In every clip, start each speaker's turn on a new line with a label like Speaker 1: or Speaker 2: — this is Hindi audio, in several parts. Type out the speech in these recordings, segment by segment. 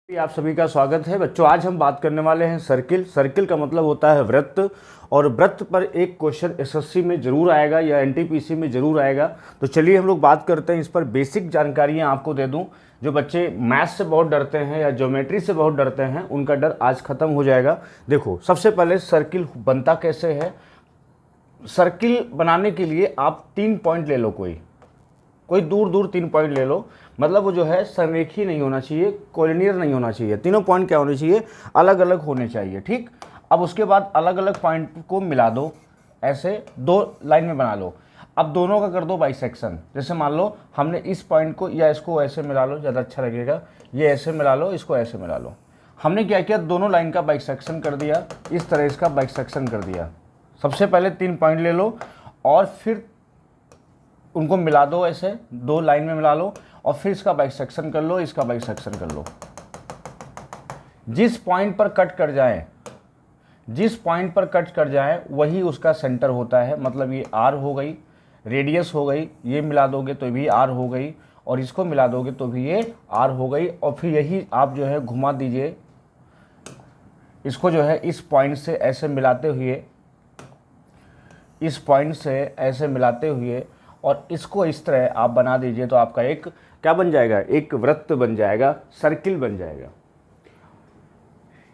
Speaker 1: आप सभी का स्वागत है बच्चों। आज हम बात करने वाले हैं सर्किल। सर्किल का मतलब होता है वृत्त, और वृत्त पर एक क्वेश्चन एसएससी में जरूर आएगा या एनटीपीसी में जरूर आएगा। तो चलिए हम लोग बात करते हैं। इस पर बेसिक जानकारियां आपको दे दूं। जो बच्चे मैथ्स से बहुत डरते हैं या ज्योमेट्री से बहुत डरते हैं, उनका डर आज खत्म हो जाएगा। देखो, सबसे पहले सर्किल बनता कैसे है। सर्किल बनाने के लिए आप 3 पॉइंट ले लो, कोई दूर दूर 3 पॉइंट ले लो। मतलब वो जो है समरेखी नहीं होना चाहिए, कोलिनियर नहीं होना चाहिए। तीनों पॉइंट क्या होने चाहिए, अलग अलग होने चाहिए। ठीक, अब उसके बाद अलग अलग पॉइंट को मिला दो, ऐसे 2 लाइन में बना लो। अब दोनों का कर दो बाइसेक्शन। जैसे मान लो हमने इस पॉइंट को या इसको ऐसे मिला लो, ज़्यादा अच्छा लगेगा। ये ऐसे मिला लो, इसको ऐसे मिला लो। हमने क्या किया, दोनों लाइन का बाइसेक्शन कर दिया, इस तरह इसका बाइसेक्शन कर दिया। सबसे पहले 3 पॉइंट ले लो और फिर उनको मिला दो, ऐसे 2 लाइन में मिला लो, और फिर इसका बाइसेक्शन कर लो, इसका बाइसेक्शन कर लो। जिस पॉइंट पर कट कर जाए वही उसका सेंटर होता है। मतलब ये आर हो गई, रेडियस हो गई, ये मिला दोगे तो भी आर हो गई, और इसको मिला दोगे तो भी ये आर हो गई। और फिर यही आप जो है घुमा दीजिए इसको, जो है इस पॉइंट से ऐसे मिलाते हुए, इस पॉइंट से ऐसे मिलाते हुए, और इसको इस तरह आप बना दीजिए, तो आपका एक क्या बन जाएगा, एक वृत्त बन जाएगा, सर्किल बन जाएगा।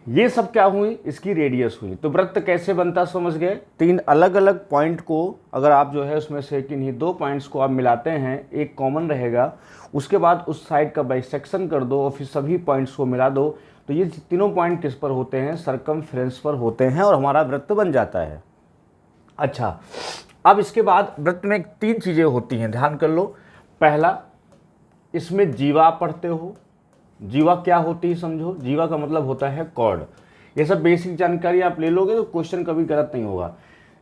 Speaker 1: ये सब क्या हुई, इसकी रेडियस हुई। तो वृत्त कैसे बनता समझ गए। 3 अलग अलग पॉइंट को अगर आप जो है उसमें से किन्हीं 2 पॉइंट्स को आप मिलाते हैं, एक कॉमन रहेगा, उसके बाद उस साइड का बाइसेक्शन कर दो और फिर सभी पॉइंट्स को मिला दो, तो ये तीनों पॉइंट किस पर होते हैं, सरकमफ्रेंस पर होते हैं, और हमारा वृत्त बन जाता है। अच्छा, अब इसके बाद वृत्त में 3 चीज़ें होती हैं, ध्यान कर लो। पहला, इसमें जीवा पढ़ते हो। जीवा क्या होती है समझो। जीवा का मतलब होता है कॉर्ड। ये सब बेसिक जानकारी आप ले लोगे तो क्वेश्चन कभी गलत नहीं होगा।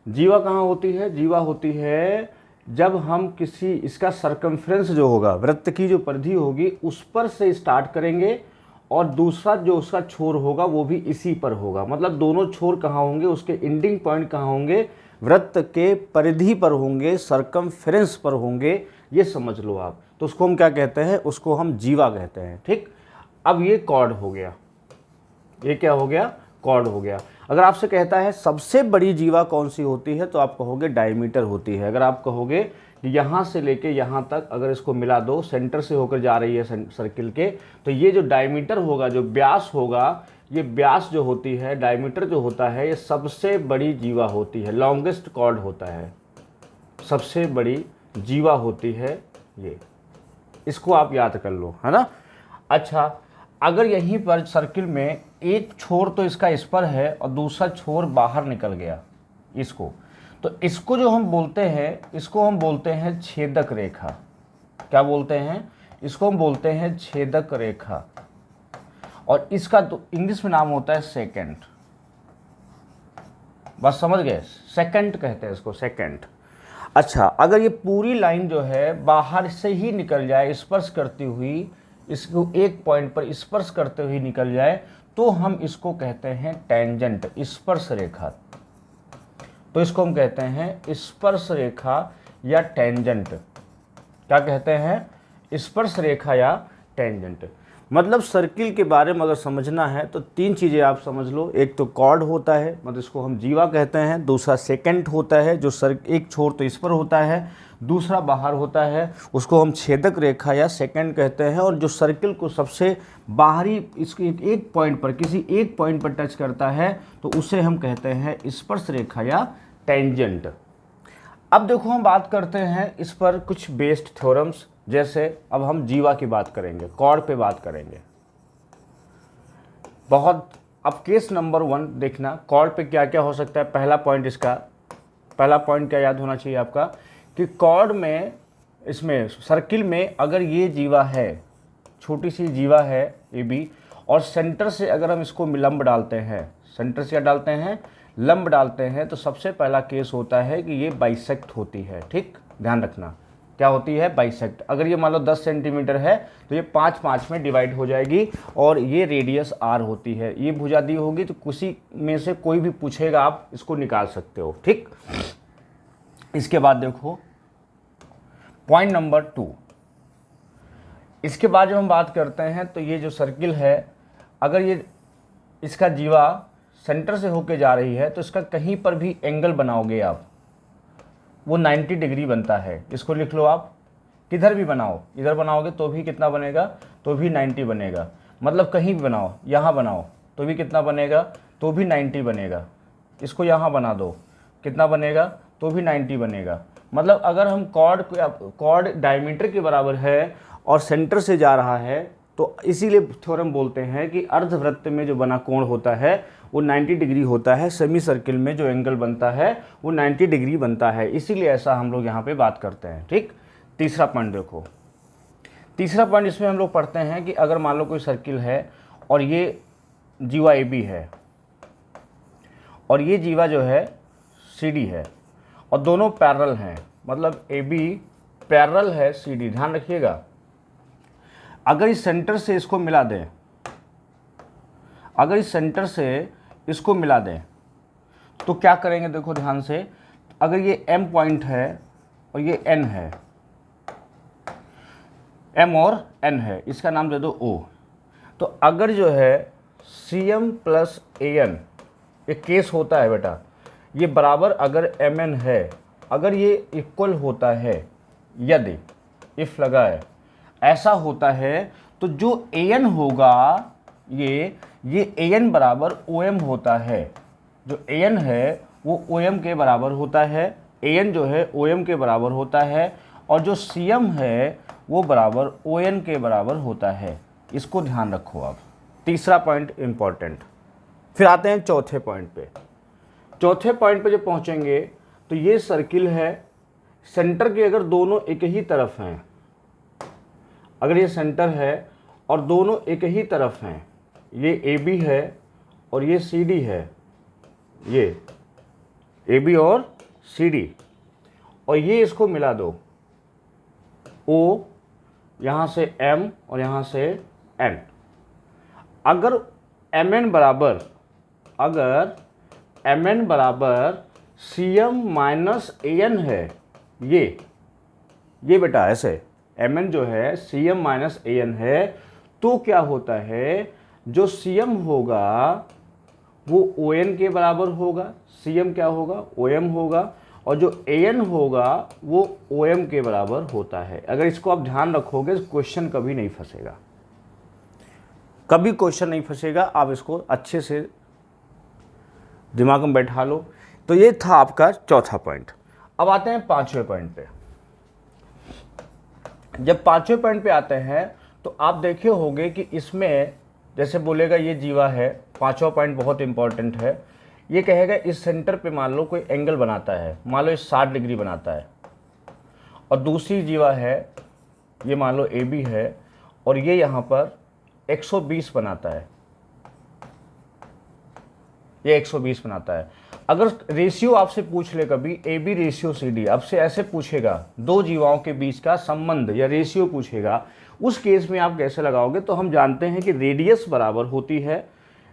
Speaker 1: जीवा कहाँ होती है, जीवा होती है जब हम किसी, इसका सरकमफ्रेंस जो होगा, वृत्त की जो परिधि होगी उस पर से स्टार्ट करेंगे, और दूसरा जो उसका छोर होगा वो भी इसी पर होगा। मतलब दोनों छोर कहाँ होंगे, उसके एंडिंग पॉइंट कहाँ होंगे, वृत्त के परिधि पर होंगे, सरकमफ्रेंस पर होंगे। ये समझ लो आप। तो उसको हम क्या कहते हैं, उसको हम जीवा कहते हैं। ठीक, अब ये कॉर्ड हो गया। ये क्या हो गया, कॉर्ड हो गया। अगर आपसे कहता है सबसे बड़ी जीवा कौन सी होती है, तो आप कहोगे डायमीटर होती है। अगर आप कहोगे कि यहाँ से लेके यहाँ तक अगर इसको मिला दो, सेंटर से होकर जा रही है सर्किल के, तो ये जो डायमीटर होगा, जो व्यास होगा, ये व्यास जो होती है, डायमीटर जो होता है, ये सबसे बड़ी जीवा होती है, लॉन्गेस्ट कॉर्ड होता है, सबसे बड़ी जीवा होती है ये। इसको आप याद कर लो, है ना। अच्छा, अगर यहीं पर सर्किल में एक छोर तो इसका इस पर है और दूसरा छोर बाहर निकल गया इसको, तो इसको जो हम बोलते हैं, इसको हम बोलते हैं छेदक रेखा। क्या बोलते हैं, इसको हम बोलते हैं छेदक रेखा, और इसका तो इंग्लिश में नाम होता है सेकेंड। बस समझ गए, सेकेंड कहते हैं इसको, सेकेंड। अच्छा, अगर ये पूरी लाइन जो है बाहर से ही निकल जाए, स्पर्श करती हुई, इसको एक पॉइंट पर स्पर्श करते हुए निकल जाए, तो हम इसको कहते हैं टेंजेंट, स्पर्श रेखा। तो इसको हम कहते हैं स्पर्श रेखा या टेंजेंट। क्या कहते हैं, स्पर्श रेखा या टेंजेंट। मतलब सर्किल के बारे में अगर समझना है तो 3 चीज़ें आप समझ लो। एक तो कॉर्ड होता है, मतलब इसको हम जीवा कहते हैं। दूसरा सेकेंड होता है, जो एक छोर तो इस पर होता है, दूसरा बाहर होता है, उसको हम छेदक रेखा या सेकेंड कहते हैं। और जो सर्किल को सबसे बाहरी इसके एक पॉइंट पर, किसी एक पॉइंट पर टच करता है, तो उसे हम कहते हैं स्पर्श रेखा या टेंजेंट। अब देखो, हम बात करते हैं इस पर कुछ बेस्ड थ्योरम्स। जैसे अब हम जीवा की बात करेंगे, कॉर्ड पे बात करेंगे बहुत। अब केस नंबर 1 देखना, कॉर्ड पे क्या क्या हो सकता है। पहला पॉइंट इसका, पहला पॉइंट क्या याद होना चाहिए आपका, कि कॉर्ड में, इसमें सर्किल में अगर ये जीवा है, छोटी सी जीवा है ए बी, और सेंटर से अगर हम इसको लंब डालते हैं, सेंटर से क्या डालते हैं, लंब डालते हैं, तो सबसे पहला केस होता है कि ये बाइसेक्ट होती है। ठीक, ध्यान रखना, क्या होती है, बाइसेक्ट। अगर ये मान लो 10 सेंटीमीटर है, तो ये 5-5 में डिवाइड हो जाएगी, और ये रेडियस आर होती है। ये भुजा दी होगी, तो किसी में से कोई भी पूछेगा, आप इसको निकाल सकते हो। ठीक, इसके बाद देखो पॉइंट नंबर 2। इसके बाद जब हम बात करते हैं, तो ये जो सर्किल है, अगर ये इसका जीवा सेंटर से होके जा रही है तो इसका कहीं पर भी एंगल बनाओगे आप, वो 90 डिग्री बनता है। इसको लिख लो आप, किधर भी बनाओ, इधर बनाओगे तो भी कितना बनेगा, तो भी 90 बनेगा। मतलब कहीं भी बनाओ, यहाँ बनाओ तो भी कितना बनेगा, तो भी 90 बनेगा। इसको यहाँ बना दो, कितना बनेगा, तो भी 90 बनेगा। मतलब अगर हम कॉर्ड डायमीटर के बराबर है और सेंटर से जा रहा है, तो इसीलिए थ्योरम बोलते हैं कि अर्धवृत्त में जो बना कोण होता है वो 90 डिग्री होता है, सेमी सर्किल में जो एंगल बनता है वो 90 डिग्री बनता है। इसीलिए ऐसा हम लोग यहाँ पे बात करते हैं। ठीक, तीसरा पॉइंट देखो। तीसरा पॉइंट इसमें हम लोग पढ़ते हैं कि अगर मान लो कोई सर्किल है और ये जीवा ए बी है और ये जीवा जो है सी डी है और दोनों पैरेलल हैं, मतलब ए बी पैरेलल है सी डी। ध्यान रखिएगा, अगर इस सेंटर से इसको मिला दें, अगर इस सेंटर से इसको मिला दें तो क्या करेंगे, देखो ध्यान से। अगर ये M पॉइंट है और ये N है, M और N है, इसका नाम दे दो O। तो अगर जो है CM प्लस AN एक केस होता है बेटा, ये बराबर अगर MN है, अगर ये इक्वल होता है, यदि इफ लगा है, ऐसा होता है, तो जो AN होगा ये AN बराबर OM होता है। जो AN है वो OM के बराबर होता है, AN जो है OM के बराबर होता है, और जो CM है वो बराबर ON के बराबर होता है। इसको ध्यान रखो आप। तीसरा पॉइंट इंपॉर्टेंट। फिर आते हैं चौथे पॉइंट पे। चौथे पॉइंट पे जब पहुंचेंगे तो ये सर्किल है, सेंटर के अगर दोनों एक ही तरफ हैं, अगर ये सेंटर है और दोनों एक ही तरफ हैं, ये ए बी है और ये सी डी है, ये ए बी और सी डी, और ये इसको मिला दो, ओ यहाँ से M और यहाँ से N। अगर MN बराबर, अगर MN बराबर CM माइनस AN है, ये बेटा ऐसे MN जो है CM माइनस AN है, तो क्या होता है, जो CM होगा वो ON के बराबर होगा, CM क्या होगा, OM होगा, और जो AN होगा वो OM के बराबर होता है। अगर इसको आप ध्यान रखोगे क्वेश्चन कभी नहीं फंसेगा, कभी क्वेश्चन नहीं फंसेगा। आप इसको अच्छे से दिमाग में बैठा लो। तो ये था आपका चौथा पॉइंट। अब आते हैं पांचवें पॉइंट पे। जब पांचवें पॉइंट पे आते हैं तो आप देखे होंगे कि इसमें जैसे बोलेगा ये जीवा है, पांचवा पॉइंट बहुत इंपॉर्टेंट है। ये कहेगा इस सेंटर पे मान लो कोई एंगल बनाता है, मान लो 60 डिग्री बनाता है, और दूसरी जीवा है ये मान लो ए बी है और ये यहाँ पर 120 बनाता है, ये 120 बनाता है। अगर रेशियो आपसे पूछ ले कभी A B ratio C D, आपसे ऐसे पूछेगा दो जीवाओं के बीच का संबंध या रेशियो पूछेगा, उस केस में आप कैसे लगाओगे, तो हम जानते हैं कि रेडियस बराबर होती है,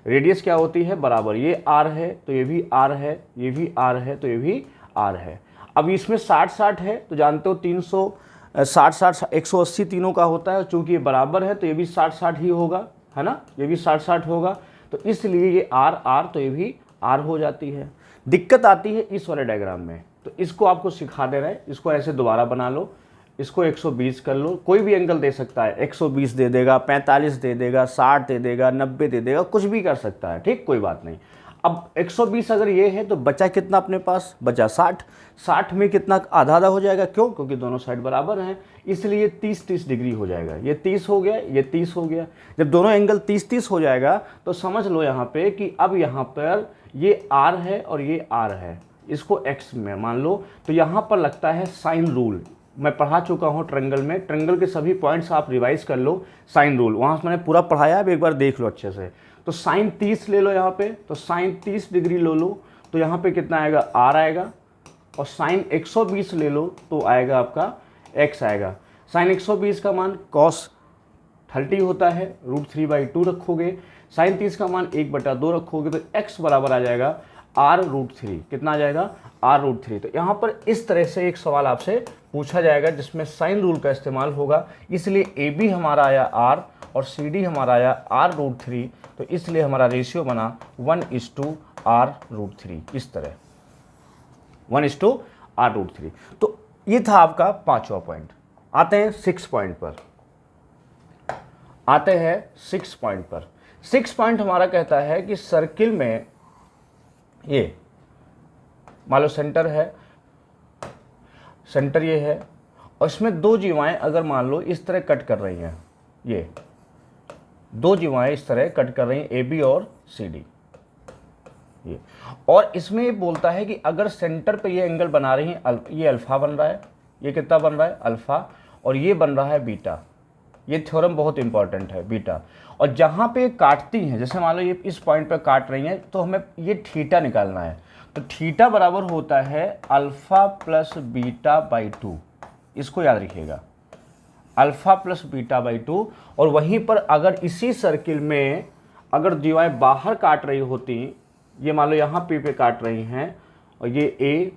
Speaker 1: रेडियस क्या होती है, बराबर, ये R है तो ये भी R है, ये भी R है तो ये भी R है। अब इसमें 60-60 है तो जानते हो 360-60 180 तीनों का होता है, चूंकि ये बराबर है तो ये भी 60-60 ही होगा, है ना, ये भी 60-60 होगा, तो इसलिए ये R तो ये भी R हो जाती है। दिक्कत आती है इस वाले डायग्राम में, तो इसको आपको सिखा दे रहे हैं। इसको ऐसे दोबारा बना लो, इसको 120 कर लो, कोई भी एंगल दे सकता है, 120 दे देगा, 45 दे देगा, 60 दे देगा, 90 दे देगा, कुछ भी कर सकता है, ठीक, कोई बात नहीं। अब 120 अगर ये है तो बचा कितना अपने पास, बचा 60। 60 में कितना आधा आधा हो जाएगा, क्यों, क्योंकि दोनों साइड बराबर हैं, इसलिए 30-30 डिग्री हो जाएगा। ये 30 हो गया, ये 30 हो गया। जब दोनों एंगल 30-30 हो जाएगा तो समझ लो यहाँ पे कि अब यहाँ पर ये R है और ये R है, इसको X में मान लो, तो यहाँ पर लगता है साइन रूल। मैं पढ़ा चुका हूँ ट्रायंगल में, ट्रायंगल के सभी पॉइंट्स आप रिवाइज कर लो, साइन रूल वहाँ से मैंने पूरा पढ़ाया, अब एक बार देख लो अच्छे से। तो साइन 30 ले लो यहाँ पे, तो साइन 30 डिग्री ले लो, तो यहाँ पे कितना आएगा, R आएगा, और साइन 120 ले लो तो आएगा आपका X आएगा। साइन 120 का मान cos 30 होता है, √3/2 रखोगे, साइन 30 का मान 1/2 रखोगे, तो X बराबर आ जाएगा R√3, कितना आ जाएगा, R√3। तो यहाँ पर इस तरह से एक सवाल आपसे पूछा जाएगा जिसमें साइन रूल का इस्तेमाल होगा, इसलिए ए बी हमारा आया आर और सी डी हमारा आया R√3, तो इसलिए हमारा रेशियो बना 1:R√3, इस तरह 1:R√3। तो ये था आपका 5वां पॉइंट। आते हैं 6 पॉइंट पर, आते हैं 6 पॉइंट पर। 6 पॉइंट हमारा कहता है कि सर्किल में ये मान लो सेंटर है, सेंटर ये है, और इसमें दो जीवाएं अगर मान लो इस तरह कट कर रही हैं, ये दो जीवाएं इस तरह कट कर रही हैं ए बी और सी डी, ये, और इसमें ये बोलता है कि अगर सेंटर पे ये एंगल बना रही हैं, ये अल्फा बन रहा है, ये कितना बन रहा है अल्फा, और ये बन रहा है बीटा। ये थ्योरम बहुत इंपॉर्टेंट है, बीटा। और जहाँ पे काटती हैं, जैसे मान लो ये इस पॉइंट पे काट रही हैं, तो हमें ये थीटा निकालना है। तो थीटा बराबर होता है अल्फा प्लस बीटा बाई 2, इसको याद रखिएगा, अल्फा प्लस बीटा बाई 2। और वहीं पर अगर इसी सर्किल में अगर जीवाएं बाहर काट रही होती, ये मान लो यहाँ पे काट रही हैं, और ये ए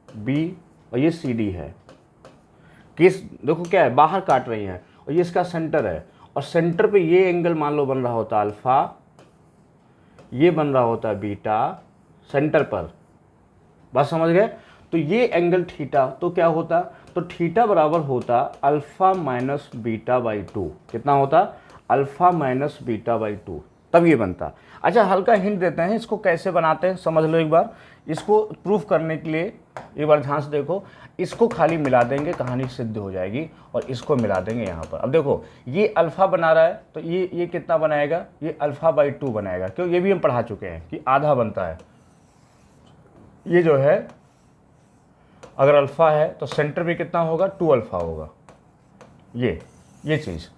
Speaker 1: बी और ये सी डी है, किस देखो क्या है, बाहर काट रही हैं, और ये इसका सेंटर है, और सेंटर पे ये एंगल मान लो बन रहा होता अल्फा, ये बन रहा होता बीटा सेंटर पर, बात समझ गए। तो ये एंगल थीटा, तो क्या होता, तो थीटा बराबर होता अल्फा माइनस बीटा बाई 2, कितना होता अल्फा माइनस बीटा बाई 2, तब ये बनता। अच्छा हल्का हिंट देते हैं, इसको कैसे बनाते हैं समझ लो एक बार। इसको प्रूफ करने के लिए एक बार ध्यान से देखो, इसको खाली मिला देंगे, कहानी सिद्ध हो जाएगी, और इसको मिला देंगे यहाँ पर। अब देखो ये अल्फा बना रहा है, तो ये कितना बनाएगा, ये अल्फा बाई 2 बनाएगा, क्यों, ये भी हम पढ़ा चुके हैं कि आधा बनता है। ये जो है अगर अल्फा है तो सेंटर भी कितना होगा, 2 अल्फा होगा, ये चीज़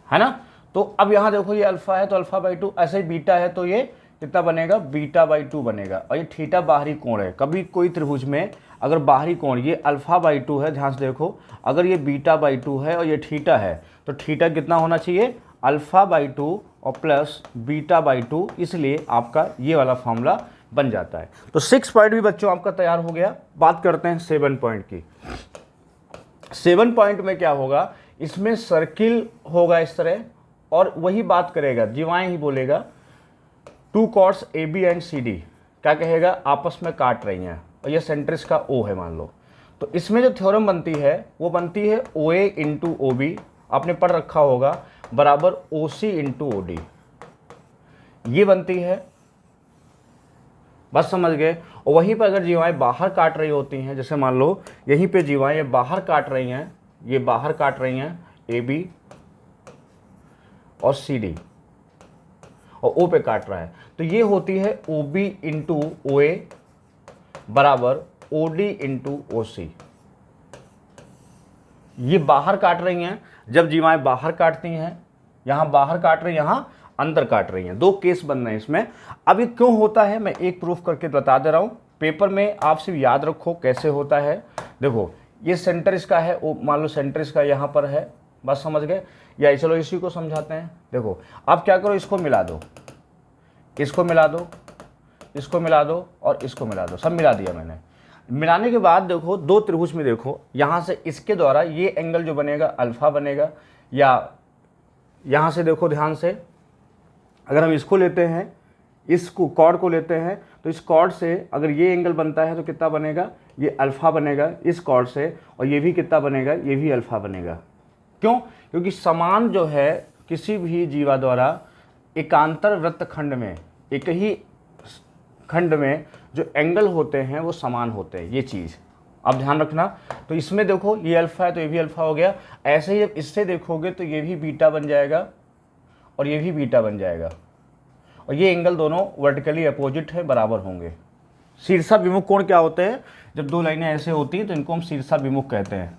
Speaker 1: है ना। तो अब यहाँ देखो ये अल्फा है तो अल्फा बाई 2, ऐसे ही बीटा है तो ये कितना बनेगा, बीटा बाई 2 बनेगा। और ये थीटा बाहरी कोण है, कभी कोई त्रिभुज में अगर बाहरी कोण, ये अल्फा बाई 2 है, ध्यान से देखो, अगर ये बीटा बाई 2 है और ये थीटा है, तो थीटा कितना होना चाहिए, अल्फा बाई 2 और प्लस बीटा बाई 2, इसलिए आपका ये वाला फॉर्मूला बन जाता है। तो 6 पॉइंट भी बच्चों आपका तैयार हो गया। बात करते हैं 7 पॉइंट की। 7 पॉइंट में क्या होगा, इसमें सर्किल होगा इस तरह, और वही बात करेगा, जीवाएं ही बोलेगा, 2 chords A B and C D क्या कहेगा, आपस में काट रही हैं, और ये सेंटर इसका ओ है मान लो। तो इसमें जो थ्योरम बनती है वो बनती है ओ ए इंटू ओ बी, आपने पढ़ रखा होगा, बराबर ओ सी इंटू ओ डी, ये बनती है, बस समझ गए। और वहीं पर अगर जीवाएं बाहर काट रही होती हैं, जैसे मान लो यहीं पे जीवाएं ये बाहर काट रही हैं, ये बाहर काट रही हैं ए बी और सी डी, और ओ पे काट रहा है, तो ये होती है ओ बी इंटू ओ ए बराबर ओ डी इंटू ओ सी। ये बाहर काट रही हैं, जब जीवाएं बाहर काटती हैं, यहाँ बाहर काट रही हैं, यहाँ अंदर काट रही हैं, 2 केस बन रहे हैं इसमें। अब ये क्यों होता है मैं एक प्रूफ करके बता दे रहा हूँ, पेपर में आप सिर्फ याद रखो कैसे होता है। देखो ये सेंटर इसका है, वो मान लो सेंटर इसका यहाँ पर है, बस समझ गए, या चलो इसी को समझाते हैं। देखो अब क्या करो, इसको मिला दो, इसको मिला दो, इसको मिला दो, और इसको मिला दो, सब मिला दिया मैंने। मिलाने के बाद देखो 2 त्रिभुज में देखो, यहाँ से इसके द्वारा ये एंगल जो बनेगा अल्फा बनेगा, या यहाँ से देखो ध्यान से, अगर हम इसको लेते हैं, इसको कॉर्ड को लेते हैं, तो इस कॉर्ड से अगर ये एंगल बनता है तो कितना बनेगा, ये अल्फा बनेगा इस कॉर्ड से, और ये भी कितना बनेगा, ये भी अल्फा बनेगा। क्यों, क्योंकि समान जो है किसी भी जीवा द्वारा एकांतर वृत्तखंड में, एक ही खंड में जो एंगल होते हैं वो समान होते हैं, ये चीज़ अब ध्यान रखना। तो इसमें देखो ये अल्फा है तो ये भी अल्फा हो गया, ऐसे ही जब इससे देखोगे तो ये भी बीटा बन जाएगा और ये भी बीटा बन जाएगा, और ये एंगल दोनों वर्टिकली अपोजिट है, बराबर होंगे। शीर्षाभिमुख कोण क्या होते हैं, जब 2 लाइनें ऐसे होती हैं तो इनको हम शीर्षाभिमुख कहते हैं,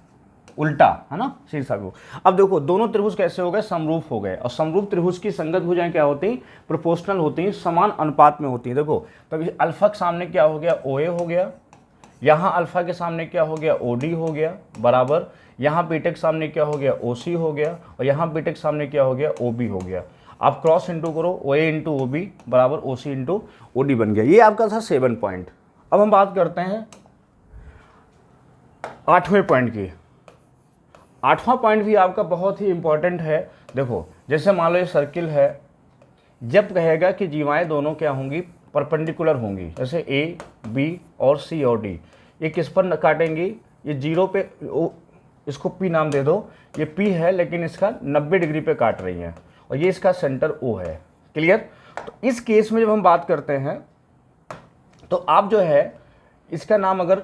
Speaker 1: उल्टा है ना, शीर्षाभिमुख। अब देखो दोनों त्रिभुज कैसे हो गए, समरूप हो गए, और समरूप त्रिभुज की संगत भुजाएं क्या होती हैं, प्रोपोर्शनल होती हैं, समान अनुपात में होती हैं। देखो तब तो अल्फा के सामने क्या हो गया, ओ ए हो गया, यहाँ अल्फा के सामने क्या हो गया, ओ डी हो गया, बराबर यहाँ बीटा के सामने क्या हो गया, ओ सी हो गया, और यहाँ बीटा के सामने क्या हो गया, ओ बी हो गया। आप क्रॉस इंटू करो, ओ ए इंटू ओ बी बराबर ओ सी इंटू ओ डी बन गया। ये आपका था 7 पॉइंट। अब हम बात करते हैं 8वें पॉइंट की। 8वां पॉइंट भी आपका बहुत ही इंपॉर्टेंट है। देखो जैसे मान लो ये सर्किल है, जब कहेगा कि जीवाएं दोनों क्या होंगी, परपेंडिकुलर होंगी, जैसे ए बी और सी और डी, ये किस पर काटेंगी, ये जीरो पे, इसको पी नाम दे दो, ये पी है लेकिन इसका 90 डिग्री पे काट रही है और ये इसका सेंटर ओ है। क्लियर? तो इस केस में जब हम बात करते हैं तो आप जो है इसका नाम अगर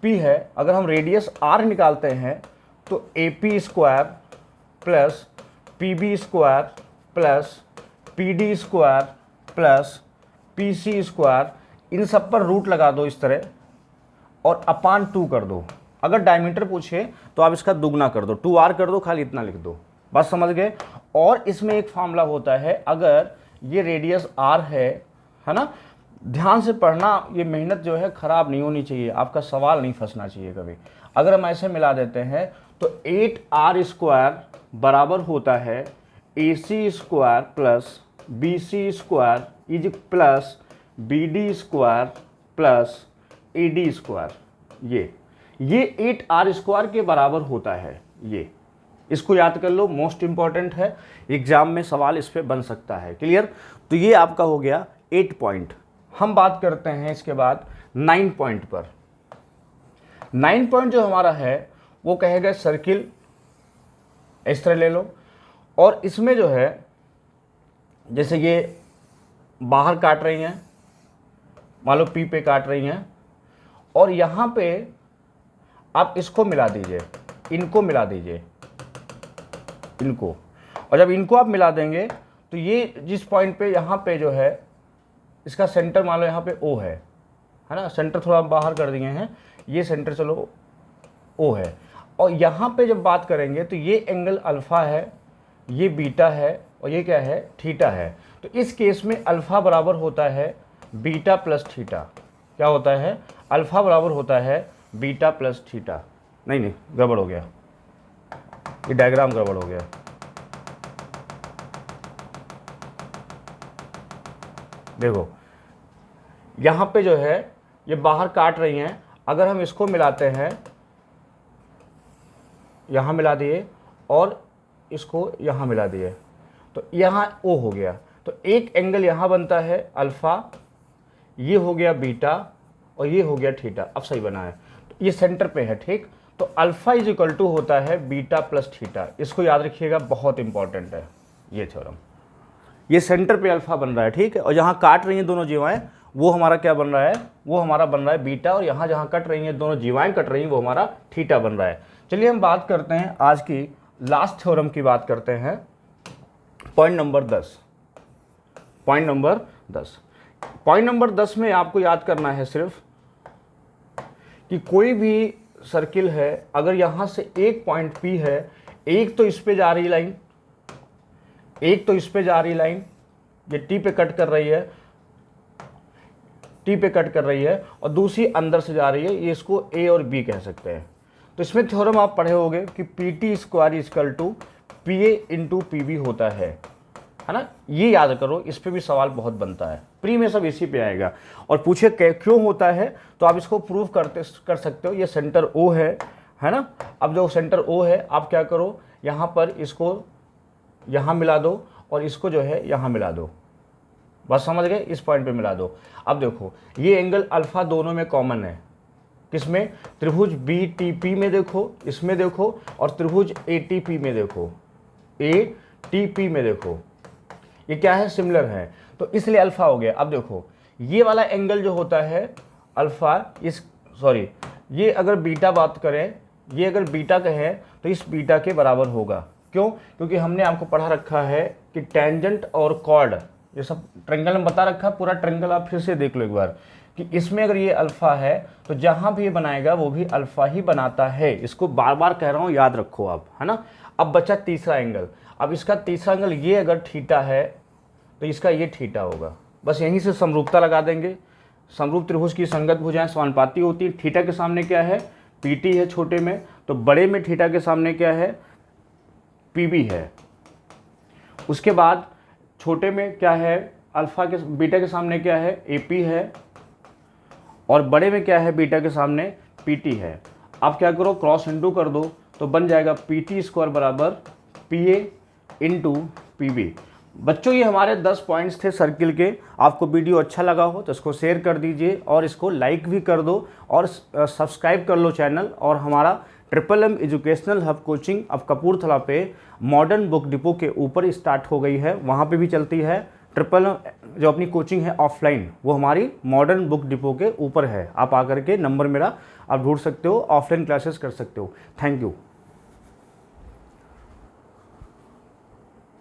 Speaker 1: P है, अगर हम रेडियस R निकालते हैं तो AP square plus PB square plus PD square plus PC square, इन सब पर रूट लगा दो इस तरह और अपान 2 कर दो। अगर डायमीटर पूछे तो आप इसका दुगना कर दो, 2R कर दो, खाली इतना लिख दो। बात समझ गए? और इसमें एक फार्मूला होता है, अगर ये रेडियस R है ना, ध्यान से पढ़ना, ये मेहनत जो है ख़राब नहीं होनी चाहिए, आपका सवाल नहीं फंसना चाहिए कभी। अगर हम ऐसे मिला देते हैं तो 8R स्क्वायर बराबर होता है AC square plus BC square is plus BD square plus AD square. ये 8R स्क्वायर के बराबर होता है। ये इसको याद कर लो, मोस्ट इंपॉर्टेंट है, एग्जाम में सवाल इस पे बन सकता है। क्लियर? तो ये आपका हो गया 8 पॉइंट। हम बात करते हैं इसके बाद 9 पॉइंट पर। 9 पॉइंट जो हमारा है वो कहेगा सर्किल, इस तरह ले लो, और इसमें जो है जैसे ये बाहर काट रही हैं, मान लो पी पे काट रही हैं, और यहाँ पे आप इसको मिला दीजिए, इनको मिला दीजिए, इनको, और जब इनको आप मिला देंगे तो ये जिस पॉइंट पे यहाँ पे जो है इसका सेंटर मान लो यहाँ पे O है ना, सेंटर थोड़ा बाहर कर दिए हैं, ये सेंटर चलो O है, और यहाँ पे जब बात करेंगे तो ये एंगल अल्फ़ा है, ये बीटा है, और ये क्या है, थीटा है। तो इस केस में अल्फ़ा बराबर होता है बीटा प्लस थीटा। क्या होता है? अल्फ़ा बराबर होता है बीटा प्लस थीटा। नहीं गड़बड़ हो गया, ये डायग्राम गड़बड़ हो गया। देखो यहाँ पे जो है ये बाहर काट रही हैं, अगर हम इसको मिलाते हैं, यहाँ मिला दिए और इसको यहाँ मिला दिए, तो यहाँ O हो गया। तो एक एंगल यहाँ बनता है अल्फ़ा, ये हो गया बीटा और ये हो गया थीटा। अब सही बना है, तो ये सेंटर पे है, ठीक। तो अल्फ़ा इज इक्वल टू होता है बीटा प्लस थीटा। इसको याद रखिएगा, बहुत इंपॉर्टेंट है ये थ्योरम। ये सेंटर पे अल्फ़ा बन रहा है, ठीक है, और जहाँ काट रही हैं दोनों जीवाएं वो हमारा क्या बन रहा है, वो हमारा बन रहा है बीटा, और यहाँ जहाँ कट रही हैं दोनों जीवाएं कट रही हैं वो हमारा थीटा बन रहा है। चलिए हम बात करते हैं आज की लास्ट थ्योरम की, बात करते हैं पॉइंट नंबर 10। पॉइंट नंबर 10 में आपको याद करना है सिर्फ कि कोई भी सर्किल है, अगर यहाँ से एक पॉइंट P है, एक तो इस पे जा रही लाइन, एक तो इस पे जा रही लाइन, ये T पे कट कर रही है, T पे कट कर रही है, और दूसरी अंदर से जा रही है, ये इसको A और B कह सकते हैं। तो इसमें थ्योरम आप पढ़े होंगे कि PT square equal to PA into PB होता है ना। ये याद करो, इस पे भी सवाल बहुत बनता है, प्री में सब इसी पे आएगा। और पूछे क्यों होता है तो आप इसको प्रूव कर सकते हो। ये सेंटर O है ना। अब जो सेंटर O है, आप क्या करो, यहाँ पर इसको यहाँ मिला दो और इसको जो है यहाँ मिला दो। बस समझ गए, इस पॉइंट पे मिला दो। अब देखो ये एंगल अल्फ़ा दोनों में कॉमन है, किसमें, त्रिभुज BTP में देखो, इसमें देखो, और त्रिभुज ATP में देखो, ATP में देखो, ये क्या है, सिमिलर है, तो इसलिए अल्फ़ा हो गया। अब देखो ये वाला एंगल जो होता है अल्फ़ा, ये अगर बीटा बात करें, ये अगर बीटा कहें तो इस बीटा के बराबर होगा। क्यों? क्योंकि हमने आपको पढ़ा रखा है कि टेंजेंट और कॉर्ड, ये सब ट्रायंगल में बता रखा है, पूरा ट्रायंगल आप फिर से देख लो एक बार, कि इसमें अगर ये अल्फ़ा है तो जहाँ भी ये बनाएगा वो भी अल्फ़ा ही बनाता है। इसको बार बार कह रहा हूँ, याद रखो आप, है ना। अब बचा तीसरा एंगल। अब इसका तीसरा एंगल ये अगर थीटा है तो इसका ये थीटा होगा। बस यहीं से समरूपता लगा देंगे। समरूप त्रिभुज की संगत भुजाएं समानुपाती होती है। थीटा के सामने क्या है, PT है छोटे में, तो बड़े में थीटा के सामने क्या है, PB है। उसके बाद छोटे में क्या है, बीटा के सामने क्या है, AP है, और बड़े में क्या है, बीटा के सामने PT है। आप क्या करो, क्रॉस इंटू कर दो, तो बन जाएगा PT² बराबर PA इंटू PB। बच्चों ये हमारे 10 पॉइंट्स थे सर्किल के। आपको वीडियो अच्छा लगा हो तो इसको शेयर कर दीजिए और इसको लाइक भी कर दो और सब्सक्राइब कर लो चैनल। और हमारा MMM एजुकेशनल हब कोचिंग अब कपूरथला पे मॉडर्न बुक डिपो के ऊपर स्टार्ट हो गई है, वहाँ पे भी चलती है। MMM जो अपनी कोचिंग है ऑफलाइन, वो हमारी मॉडर्न बुक डिपो के ऊपर है। आप आकर के नंबर मेरा आप ढूंढ सकते हो, ऑफलाइन क्लासेस कर सकते हो। Thank you.